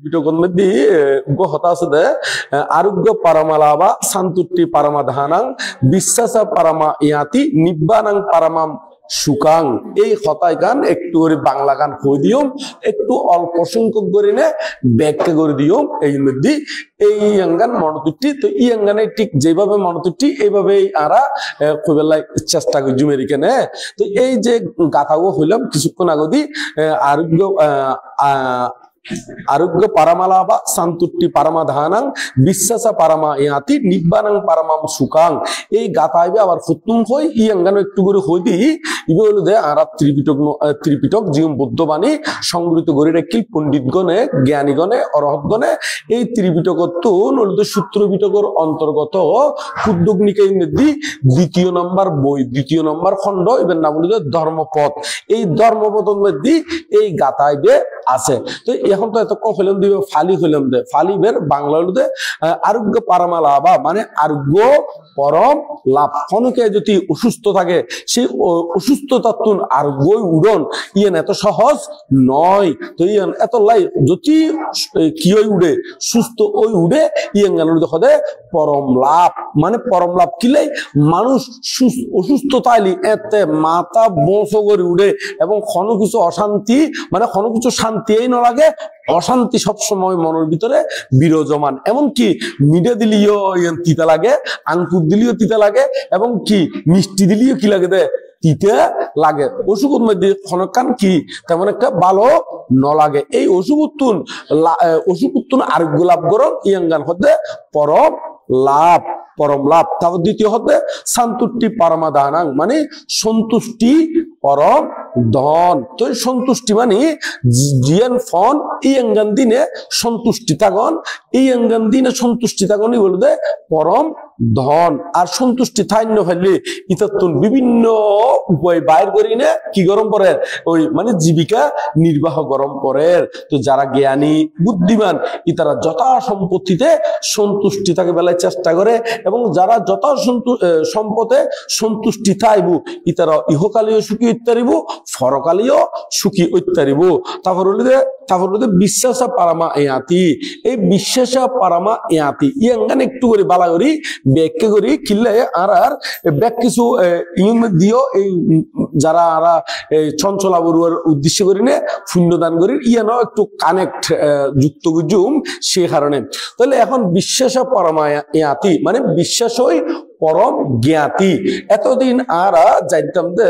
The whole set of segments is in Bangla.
ত্রিপিটকর মধ্যে হতা আছে দে আরোগ্য পারমালাবা শান্তুটি পারমাধানাং বিশ্বাস পারমা ইয়াতি নিব্বানাং পারমাম সুকাং। এই হতায় গান একটু করে বাংলা গান কই দিও, একটু অল্প সংখ্যক করে নে ব্যাখ্যা করে দিও। এই মধ্যে এই গান মনোতুটি তো এই গানে ঠিক যেভাবে মনোতুটি এইভাবেই আরা কইবেলায় চেষ্টা করি জুমেরিকেনে। তো এই যে গাথাও হইলাম কিছুক্ষণ আগদি আরোগ্য আরোগ্য পারমালাবা শান্তুটি পারমাধানাং বিশ্বাস পারমা ইয়াতি নিব্বানাং পারমাম সুকাং। এই গাথাইবে আবার ফুতুম হই ই অঙ্গানো একটু করে হই দি ইবে হলো দে আর ত্রিপিটক জীবন বুদ্ধবাণী সংগৃহীত করে রেখি পণ্ডিতগণে জ্ঞানীগণে অরহতগণে। এই ত্রিপিটকত্ব নলিত সূত্র পিটকর অন্তর্গত ক্ষুদ্রগ্নিকাই মধ্যে দ্বিতীয় নম্বর বই, দ্বিতীয় নম্বর খণ্ড, এবার নাম হলো ধর্মপথ। এই ধর্মপথের মধ্যে এই গাথাইবে আছে। তো এখন তো এত হইলাম দিবে ফালি হইলাম দে ফালি বের বাংলা হলো দে আরোগ্য পারমালাবা মানে আরোগ্য পরম লাভ। খনকে যদি অসুস্থ থাকে সেই অসুস্থতার আরোগ্য উড়ন ইয়ান এত সহজ নয়। তো ইয়ান এত লাই যদি কি ওই উড়ে সুস্থ ওই উড়ে ইয়ান গান দেখো দে পরম লাভ মানে পরম লাভ কিলাই মানুষ অসুস্থ তাইলি এতে মাথা বংশ করে উড়ে এবং কোন কিছু অশান্তি মানে কোন কিছু শান্তি এই নলাগে, অশান্তি সবসময় মনের ভিতরে বিরাজমান। এমনকি মিডে দিলিও তিতা লাগে, আঙ্কুর দিলিও তিতা লাগে, এবং কি মিষ্টি দিলিও কি লাগে দে তিতে লাগে। অসুখের মধ্যে ক্ষণকান কি তেমন একটা ভালো ন লাগে। এই অসুখুত্তুন আরোগ্য লাভ করো ইয়াঙ্গান হতে পরম লাভ, পরম লাভ। তারপর দ্বিতীয় হতে শান্তুটি পারমাদানাং মানে সন্তুষ্টি পরম ধন। তো সন্তুষ্টি মানে জিয়ান ফন এই অঙ্গান দিনে সন্তুষ্টি থাকন, এই অঙ্গান দিনে সন্তুষ্টি থাকনই বলতে পরম ধন। আর সন্তুষ্টি থাইন্য ফেললে ইতাতুন বিভিন্ন উপায় বাইর করি না কি গরম পরে ওই মানে জীবিকা নির্বাহ গরম করে। তো যারা জ্ঞানী বুদ্ধিমান ইতারা যথা সম্পত্তিতে সন্তুষ্টি থাকে বেলায় চেষ্টা করে, এবং যারা যথা সম্পদে সন্তুষ্টি থাইবু ইতারা ইহকালীয় সুখী ইত্যারিব, ফরকালীয় সুখী ইত্যারিব। তারপর হলে বিশ্বাস পারামা ইয়াতি। এই বিশ্বাস পারামা ইয়াতি ইয়াঙ্গান একটু করে বালা করি ব্যাখ্যা করি কিনলে আর ব্যাক কিছু দিও এই যারা আরা চঞ্চলা বড়ুয়ার উদ্দেশ্য করি নে পুণ্যদান করি ইয়ানো একটু কানেক্ট যুক্ত গুজুম সে কারণে। তাহলে এখন বিশ্বাস পারামা ইয়াতি মানে বিশ্বাসই পরম জ্ঞাতি। এতদিন আরা জানতাম যে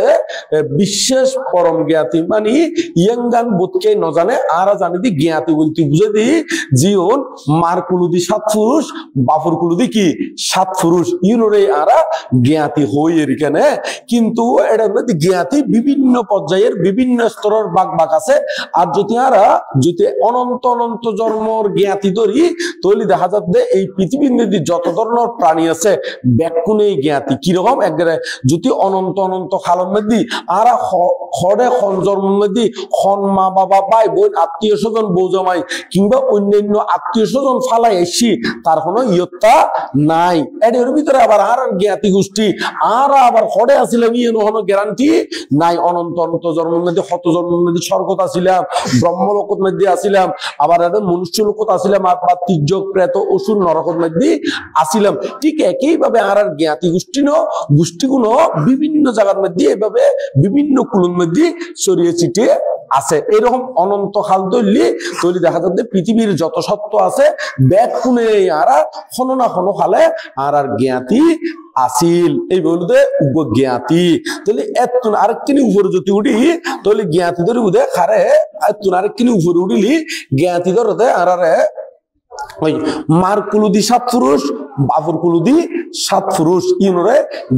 বিশ্বাস পরম জ্ঞাতি মানে ইয়াঙ্গান বোধকে ন জানে আরা জানি দি জ্ঞাতি বলতে বুঝে দি জীবন মার কুলুদি 7 পুরুষ বাপুর কুলুদি কি 7 পুরুষ ইউনোরে আরা জ্ঞাতি হই এখানে। কিন্তু এটা জ্ঞাতি বিভিন্ন পর্যায়ের বিভিন্ন স্তরের বাগ আছে। আর যদি অনন্ত অনন্ত জন্মর জ্ঞাতি ধরি তাহলে দেখা যাচ্ছে এই পৃথিবীর মধ্যে যত ধরনের প্রাণী আছে কোনে জ্ঞাতি কিরকম একবারে যদি অনন্ত অনন্ত খালম মধ্যে আর খড়ে খন জন্ম মধ্যে খন মা বাবা ভাই বোন আত্মীয় স্বজন বউ জামাই কিংবা অন্যান্য আত্মীয় স্বজন ফালাই এসি তার কোনো ইয়ত্তা নাই। এর ভিতরে আবার আর জ্ঞাতি গোষ্ঠী আর আবার খড়ে আসিলাম ইয়ে কোনো গ্যারান্টি নাই। অনন্ত অনন্ত জন্মের মধ্যে শত জন্মের মধ্যে স্বর্গত আসিলাম, ব্রহ্মলোকত মধ্যে আসিলাম, আবার মনুষ্য লোকত আসিলাম, আর তির্যক প্রেত অসুর নরকত মধ্যে আসিলাম। ঠিক একইভাবে আর জ্ঞাতি গোষ্ঠীগুলো বিভিন্ন জায়গার মধ্যে এভাবে বিভিন্ন কুলুর মধ্যে ছড়িয়ে ছিটিয়ে আছে। এরকম অনন্ত খাল তৈরি দেখা যাচ্ছে পৃথিবীর যত সত্য আছে ব্যাগ কোনে আরা কোনো না কোনো খালে আর জ্ঞাতি আসিল। এই বলতে জ্ঞাতি। তাহলে এতুন আরেকখানি উপরে যদি উঠি তাহলে জ্ঞাতি ধরে উদে খারে এতুন আরেকখানি উপরে উঠিলি জ্ঞাতি ধরতে আর ওই মার কুলুদি 7 পুরুষ বাপুর কুলুদি 7 পুরুষ ইউনোরে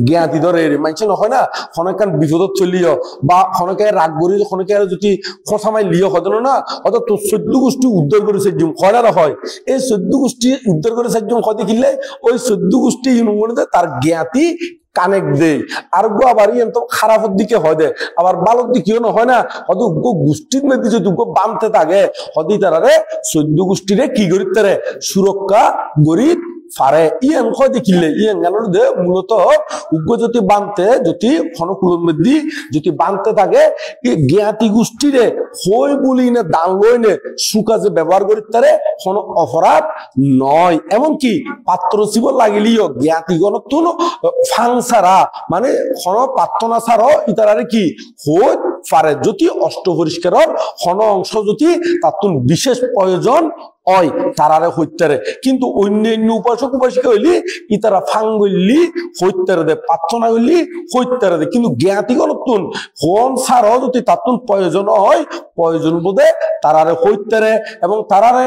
জ্ঞাতি ধরে মানছে নহয় না। খনকান বিপদত চলিও বা খনকে রাগ করি খনকে যদি খসামাই লিও হয় না অত তো 14 গোষ্ঠী উদ্ধার করে সাহায্য হয় না হয়। এই 14 গোষ্ঠী উদ্ধার করে সাহায্য হয় দেখিলে ওই 14 গোষ্ঠী ইউনো তার জ্ঞাতি কানেক্ট দেয়। আর আবার তো খারাপের দিকে হয় দে আবার ভালোর দিকেও না হয় না। হয়তো গোষ্ঠীর মধ্যে যদি বানতে থাকে হতে তারা 14 গোষ্ঠীরে কি করি তারে সুরক্ষা গরিব ফারে ইয়ান কয় দেখিলে ইয়ান গানোর দে মূলত উগ্র যদি বানতে যদি খনকুলের মধ্যে যদি বানতে থাকে এই জ্ঞাতি গোষ্ঠীরে হই বলি না দান লই নে সুকা যে ব্যবহার করি তারে কোনো অপরাধ নয়। এমনকি পাত্র শিব লাগিলিও জ্ঞাতি গণতুন ফাংসারা মানে কোন প্রার্থনা ছাড়াও ইতারারে কি হই পারে যদি অষ্ট পরিষ্কারের কোন অংশ যদি তার বিশেষ প্রয়োজন হয় তারারে হইতারে। কিন্তু অন্যান্য উপাসক উপাসিকা হইলি ইতারা ফাং গইলি হইতারে দে প্রার্থনা হইলি হইতারে দে। কিন্তু জ্ঞাতি গণতুন কোন ছাড়াও যদি তার প্রয়োজন হয় প্রয়োজন বোধে তারারে হইতারে এবং তারারে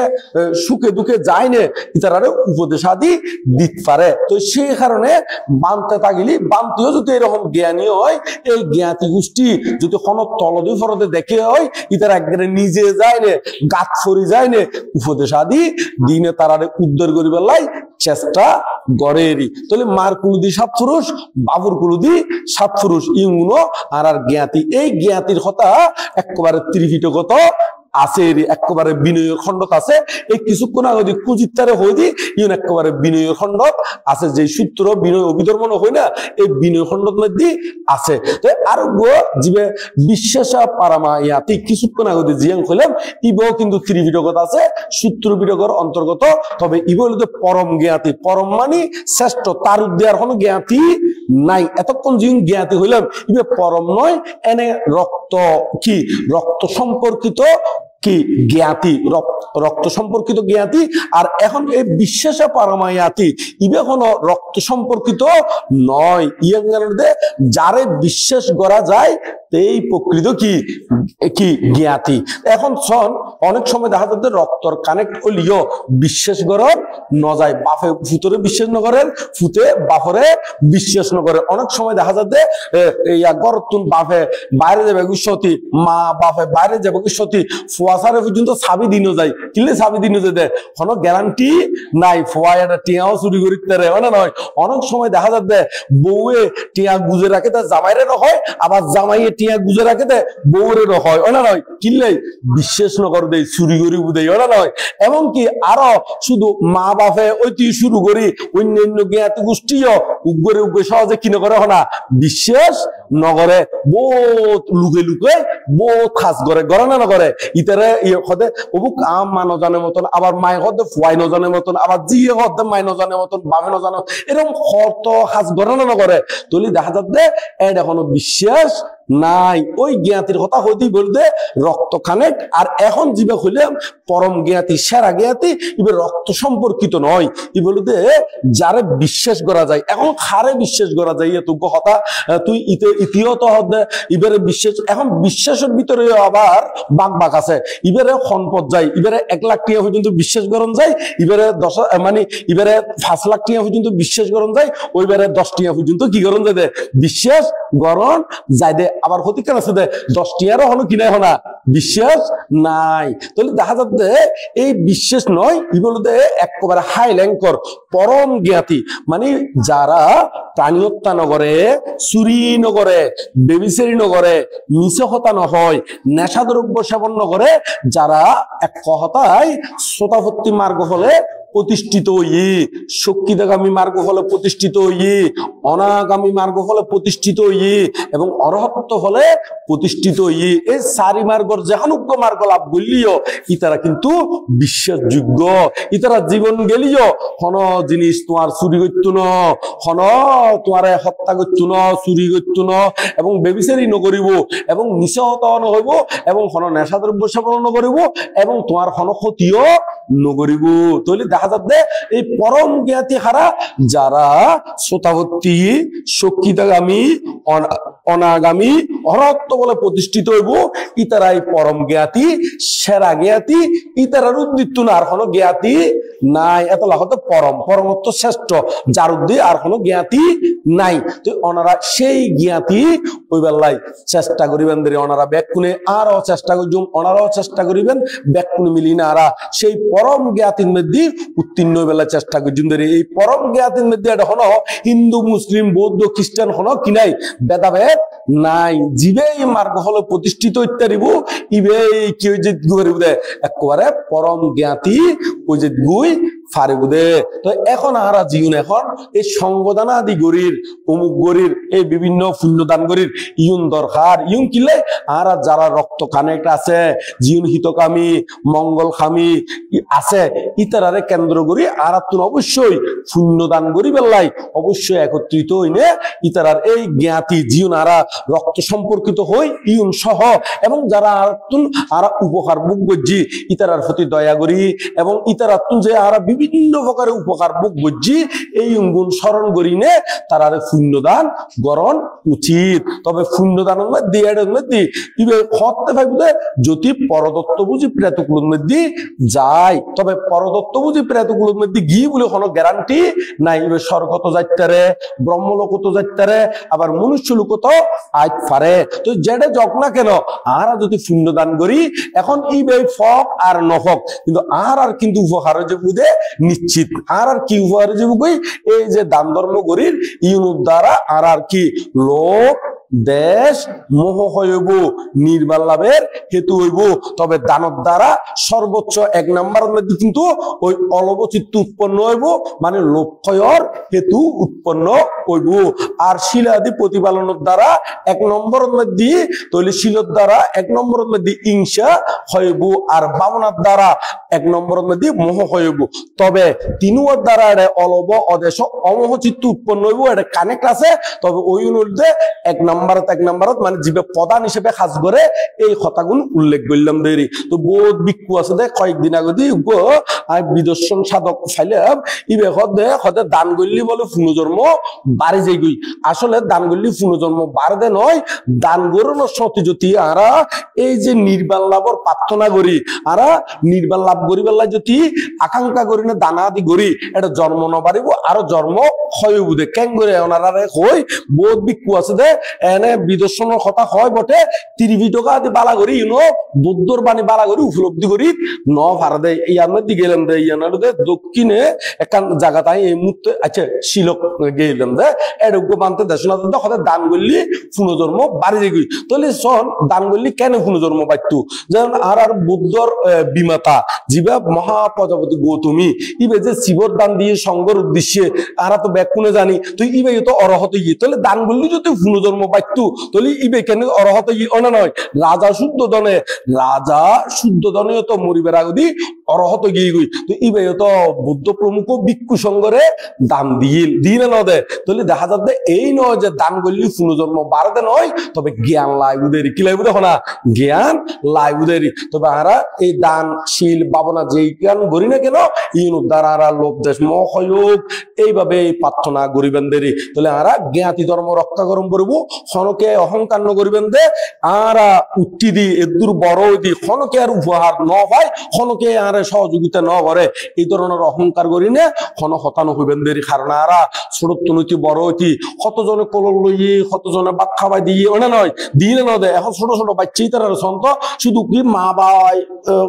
সুখে দুঃখে যায় নে ইতারারে উপদেশ আদি দিতে পারে। তো সেই কারণে বানতে থাকিলি বানতেও যদি এরকম জ্ঞানী হয় এই জ্ঞাতি গোষ্ঠী যদি কোনো তলদি ফরদে দেখে হয় ইতারা একবারে নিজে যায় নে গাছ ফরি যায় নে উপদেশ আদি দিনে তারারে উদ্ধার করিবার লাই চেষ্টা গড়েরই। তাহলে মার কুলুদি সাত পুরুষ বাবুর কুলুদি সাত পুরুষ ইউনো আর জ্ঞাতি এই জ্ঞাতির কথা একেবারে ত্রিপিটকত আছে একেবারে বিনয় খণ্ডত আছে। এই কিছুক্ষণ আগে কুচিত্তারে হয়ে দি ইউন একেবারে বিনয় খণ্ডত আছে যে সূত্র বিনয় অভিধর্মন হয় না এই বিনয় খণ্ডত মধ্যে আছে। তো আর জীবে বিশ্বাসা পারামা ইয়াতি কিছুক্ষণ আগে জিয়াং হইলাম ইবও কিন্তু ত্রিপিটকত আছে সূত্র পিটকের অন্তর্গত। তবে ইব হলো পরম জ্ঞাতি পরম মানে শ্রেষ্ঠ তার উদ্দের কোনো জ্ঞাতি নাই। এতক্ষণ যে জ্ঞাতি হইলাম ইবে পরম নয় এনে রক্ত কি রক্ত সম্পর্কিত কি জ্ঞাতি রক্ত সম্পর্কিত জ্ঞাতি। আর এখন এই বিশ্বাসা পারমায়াতি ইবে কোনো রক্ত সম্পর্কিত নয় ইয়াঙ্গানদে যারে বিশ্বাস করা যায় এই প্রকৃত কি কি জ্ঞাতি। এখন শোন অনেক সময় দেখা যাচ্ছে রক্তর কানেক্ট হলিও বিশ্বাস করার ন যায় বাপে ফুতরে বিশ্বাস নকরেন ফুতে বাপরে বিশ্বাস নকরে। অনেক সময় দেখা যাচ্ছে গরতুন বাপে বাইরে যাবে সতী মা বাপে বাইরে যাবে সতী ফুয়াশারে পর্যন্ত ছাবি দিনও যায় কিনলে ছাবি দিনও যেতে কোনো গ্যারান্টি নাই ফুয়া একটা টিয়াও চুরি করিতে না নয়। অনেক সময় দেখা যাচ্ছে বউয়ে টিয়া গুজে রাখে তার জামাইরে হয় আবার জামাইয়ে টিয়া গুজে রাখে দে বউরে হয় ওনা নয় কিনলে বিশ্বাস নকর দেয় চুরি করি দেয় ওনা নয়। এমনকি আরো শুধু মা বাপে ঐতি শুরু করি অন্যান্য জ্ঞাতি গোষ্ঠীও উগ্রে উগ্রে সহজে কিনে করে না বিশ্বাস নগরে বহুত লুকে লুকে বহুত খাস করে গড়ে না নগরে ইতারে হতে অবুক আম মা নজানের মতন আবার মায়ের হতে ফুয়াই নজানের মতন আবার জিয়ে হতে মায় নজানের মতন বাপে নজানো এরকম কত খাস গড়ে না নগরে তলি দেখা যাচ্ছে এটা কোনো বিশ্বাস নাই। ওই জ্ঞাতির কথা হইতে বলতে রক্ত কানেক্ট। আর এখন জীবে হইলাম পরম জ্ঞাতি সেরা জ্ঞাতি ইবে রক্ত সম্পর্কিত নয় ই বলতে যারে বিশ্বাস করা যায়। এখন খারে বিশ্বাস করা যায় তোকে কথা তুই ইতিহত হতে ইবারে বিশ্বাস এখন বিশ্বাসের ভিতরে আবার বাঘ বাঘ আছে ইবারে সম্পদ যায় ইবারে 1 লাখ টাকা পর্যন্ত বিশ্বাস করণ যায় ইবারে 10 মানে ইবারে 5 লাখ টাকা পর্যন্ত বিশ্বাস করণ যায় ওইবারে 10 টাকা পর্যন্ত কি করণ যায় বিশ্বাস গরণ যায় দে আবার ক্ষতি কেন আছে 10 টিয়ারও হলো কিনা হনা বিশ্বাস নাই। তাহলে দেখা যাচ্ছে এই বিশ্বাস নয় ই বলতে একেবারে হাই র্যাঙ্কর পরম জ্ঞাতি মানে যারা প্রাণী হত্যা নগরে চুরি নগরে বেবিচারি নগরে মিছে হত্যা নহয় নেশা দ্রব্য সেবন নগরে যারা এক কথায় শ্রোতাভর্তি মার্গ হলে প্রতিষ্ঠিত ই শক্তিদাগামী মার্গ ফলে প্রতিষ্ঠিত ই অনাগামী মার্গ ফলে প্রতিষ্ঠিত ই এবং অরহত্ব ফলে প্রতিষ্ঠিত ই এই চারি মার্গর যেহানুজ্ঞ মার্গ লাভ বললিও ইতারা কিন্তু বিশ্বাসযোগ্য ইতারা জীবন গেলিও হন জিনিস তোমার চুরি করতো ন হন তোমার হত্যা করতো ন চুরি করতো ন এবং বেবিচারি নকরিব এবং নিশা হত্যা নহব এবং হন নেশা দ্রব্য সেবন নকরিব এবং তোমার হন ক্ষতিও নকরিব। তাহলে দেখা যাচ্ছে এই পরম জ্ঞাতি হারা যারা শ্রোতাভর্তি শক্তিদাগামী অনাগামী অরহত্ব বলে প্রতিষ্ঠিত হইব ইতারাই পরম জ্ঞাতি সেরা জ্ঞাতি ইতারার উদ্দিত্ত না আর কোনো জ্ঞাতি নাই। এত লাখতে পরম পরমত্ব শ্রেষ্ঠ যার উদ্দি আর কোনো জ্ঞাতি নাই। তো ওনারা সেই জ্ঞাতি ওই বেলায় চেষ্টা করিবেন ধরে ওনারা ব্যাকুনে আরো চেষ্টা করছুম ওনারাও চেষ্টা করিবেন ব্যাকুনে মিলি না আরা সেই পরম জ্ঞাতির মধ্যে উত্তীর্ণ বেলায় চেষ্টা করছুম ধরে এই পরম জ্ঞাতির মধ্যে এটা হলো হিন্দু মুসলিম বৌদ্ধ খ্রিস্টান হলো কি নাই ভেদাভেদ নাই জীবে এই মার্গ হলো প্রতিষ্ঠিত ইত্যাদিব ইবে কি ওই যে একেবারে পরম জ্ঞাতি ওই যে গুই ফারে বুদে। তো এখন আরা জীবন এখন এই সংগদান আদি গরির অমুক গরির এই বিভিন্ন পুণ্যদান গরির ইউন দরকার ইউন কিলে আরা যারা রক্ত কানেক্ট আছে জীবন হিতকামী মঙ্গলকামী আছে ইতারারে কেন্দ্র করি আর তুন অবশ্যই পুণ্যদান করি বেলাই অবশ্যই একত্রিত হইনে ইতারার এই জ্ঞাতি জীবন আরা রক্ত সম্পর্কিত হই ইউন সহ এবং যারা আরা উপকার বুক বুঝি ইতারার প্রতি দয়া করি এবং ইতারার যে আরা বিভিন্ন প্রকারের উপকার বুক বুঝি এই গুণ স্মরণ করি নে তারার পুণ্যদান গরণ উচিত। তবে পুণ্যদান দিয়ে ইবে হতে ভাইবুদে যদি পরদত্ত বুঝি প্রেতকুলোর মধ্যে যায় তবে পরদত্ত বুঝি প্রেতকুলোর মধ্যে গিয়ে বলে কোনো গ্যারান্টি নাই। ইবে স্বর্গত যাইতারে ব্রহ্মলোকত যাইতারে আবার মনুষ্য লোকত আইত পারে। তো যেটা যক না কেন আর যদি পুণ্যদান করি এখন ইবে ফক আর নহক কিন্তু আর কিন্তু উপহার যে বুঝে নিশ্চিত আর কি উপহার যে বুঝই এই যে দান ধর্ম করির ইউনুর দ্বারা আর কি লোক দেশ মোহ হইব নির্বাণ লাভের হেতু হইব। তবে দানব দ্বারা সর্বোচ্চ এক নম্বরের মধ্যে কিন্তু ওই অলবচিত্ত উৎপন্ন হইব মানে লক্ষ্যর হেতু উৎপন্ন হইব। আর শিলাদি প্রতিপালনের দ্বারা এক নম্বরের মধ্যে তৈলি শিলর দ্বারা এক নম্বরের মধ্যে হিংসা হইব আর বামনার দ্বারা এক নম্বরের মধ্যে মোহ হইব। তবে তিনুয়ার দ্বারা এটা অলব অদেশ অমোহচিত্ত উৎপন্ন হইব এটা কানেক্ট আছে। তবে ওই অনুযায়ী এক নম্বরত মানে জীবে প্রধান হিসেবে কাজ করে এই কথাগুলো উল্লেখ করলাম দেরি। তো বহুত বিক্ষু আছে দে কয়েকদিন আগে আমি বিদর্শন সাধক ফাইলাম ইবে হদে দান করলি বলে পুনর্জন্ম বাড়ি যাই গই। আসলে দান করলি পুনর্জন্ম বাড়ে নয় দান গরণ সতী যদি আরা এই যে নির্বাণ লাভর প্রার্থনা করি আরা নির্বাণ লাভ করি বেলায় যদি আকাঙ্ক্ষা করি না দানা আদি করি এটা জন্ম ন বাড়িব আরো জন্ম হয় বুধে কেন করে ওনারা হই বহুত বিক্ষু আছে দে এনে বিদর্শনের কথা হয় বটে 30 টাকা আদি বালা করি ইউনো বুদ্ধর বাণী বালা করি উপলব্ধি করি ন ভাড়া দেয় ইয়ার মধ্যে গেলাম দে ইয়ার দক্ষিণে একটা জায়গা তাই এই মুহূর্তে আচ্ছা শিলক গেলাম দে এডুকু মানতে দেশনা হঠাৎ দান করলি পুনর্জন্ম বাড়ি যাই তাহলে সন দান করলি কেন পুনর্জন্ম পাইতু যেমন আর বুদ্ধর বিমাতা জীবা মহা প্রজাপতি গৌতমী ইবে যে শিবর দান দিয়ে সঙ্গর উদ্দেশ্যে আরা তো ব্যাকুনে জানি তো ইবে তো অরহত গিয়ে তাহলে দান করলি যদি পুনর্জন্ম পাইতু তাহলে ইবে কেন অরহত গিয়ে অনা নয় রাজা শুদ্ধ দনে তো মরিবের আগদি অরহত গিয়ে গই তো ইবে তো বুদ্ধ প্রমুখ ভিক্ষু সঙ্গরে দান দিয়ে না দে তাহলে দেখা যাচ্ছে এই নয় যে দান করলি পুনর্জন্ম বাড়াতে নয় তবে জ্ঞান লাইবুদেরি কি লাইবুদে না জ্ঞান লাইবুদেরি। তবে আরা এই দান শীল ভাবনা যে জ্ঞান করি না কেন ইউনুর দ্বারা আরা লোভ দেশ মহয়োগ এইভাবে প্রার্থনা করিবেন দেরি তাহলে আরা জ্ঞাতি ধর্ম রক্ষা করম করবো খনকে অহংকার ন করিবেন দে আরা উঠি দি এদুর বড় দি খনকে আর উপহার ন হয় খনকে আর সহযোগিতা ন করে এই ধরনের অহংকার করি না খন হতানো হইবেন দেরি কারণ আরা ছোট নৈতি বড় হইতি কতজনে কলল লইয়ে কতজনে বাদ খাবাই দিয়ে ওনা নয় দিয়ে ন দে এখন ছোট ছোট বাচ্চাই তারা সন্ত শুধু কি মা বাই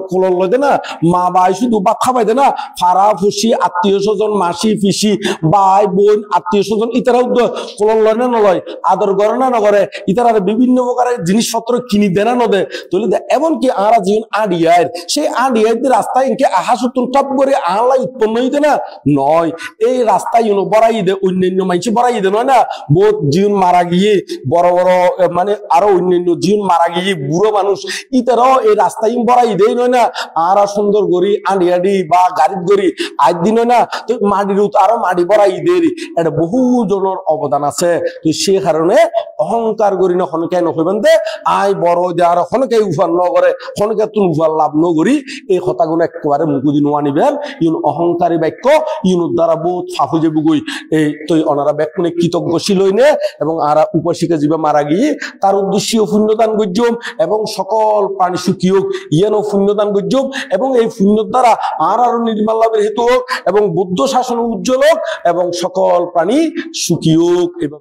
কলল লই দে না মা বাই শুধু বাদ খাবাই দে না ফাড়া ফুসি আত্মীয় স্বজন মাসি পিসি ভাই বোন আত্মীয় স্বজন ইতারাও কলল লয় না নলয় আদর করে না নগরে ইতারা বিভিন্ন প্রকারের জিনিসপত্র কিনি দেনা নদে তুলি দে এমনকি আরা জীবন আডিয়ার সেই আডিয়ার রাস্তায় ইনকে আহা সত্তর টপ করে আলাই উৎপন্ন হইতে না নয় এই রাস্তায় বড়াই দে অন্যান্য মানুষ বড়াই দে নয় না বহুত জীবন মারা গিয়ে বড় বড় মানে আরো অন্যান্য জীবন মারা গিয়ে বুড়ো মানুষ ইতারাও এই রাস্তায় বড়াই দেয় নয় না আরা সুন্দর গড়ি আডিয়াডি বা গাড়ির গড়ি আজ দিন না তো মাটির আরো মাটি বড়াই দেরি এটা বহু জনের অবদান আছে তো সে কারণে অহংকার করি না খনকে নকইবেন দে আই বড় যে আর খনকে উফার ন করে খনকে তুন উফার লাভ ন করি এই কথাগুলো একেবারে মুকুদি নোয়া নিবেন ইউন অহংকারী বাক্য ইউনুর দ্বারা বহুত ফাফু যে বুগুই এই তো ওনারা ব্যাকুনে কৃতজ্ঞশীল হইনে এবং আরা উপাসিকা জীবে মারা গিয়ে তার উদ্দেশ্যেও পুণ্যদান গজ্যম এবং সকল প্রাণী সুখী হোক ইয়ানও পুণ্যদান গজ্যম এবং এই পুণ্যর দ্বারা আর আরো নির্মাণ লাভের হেতু হোক এবং বুদ্ধ শাসন উজ্জ্বল হোক এবং সকল প্রাণী সুখী হোক এবং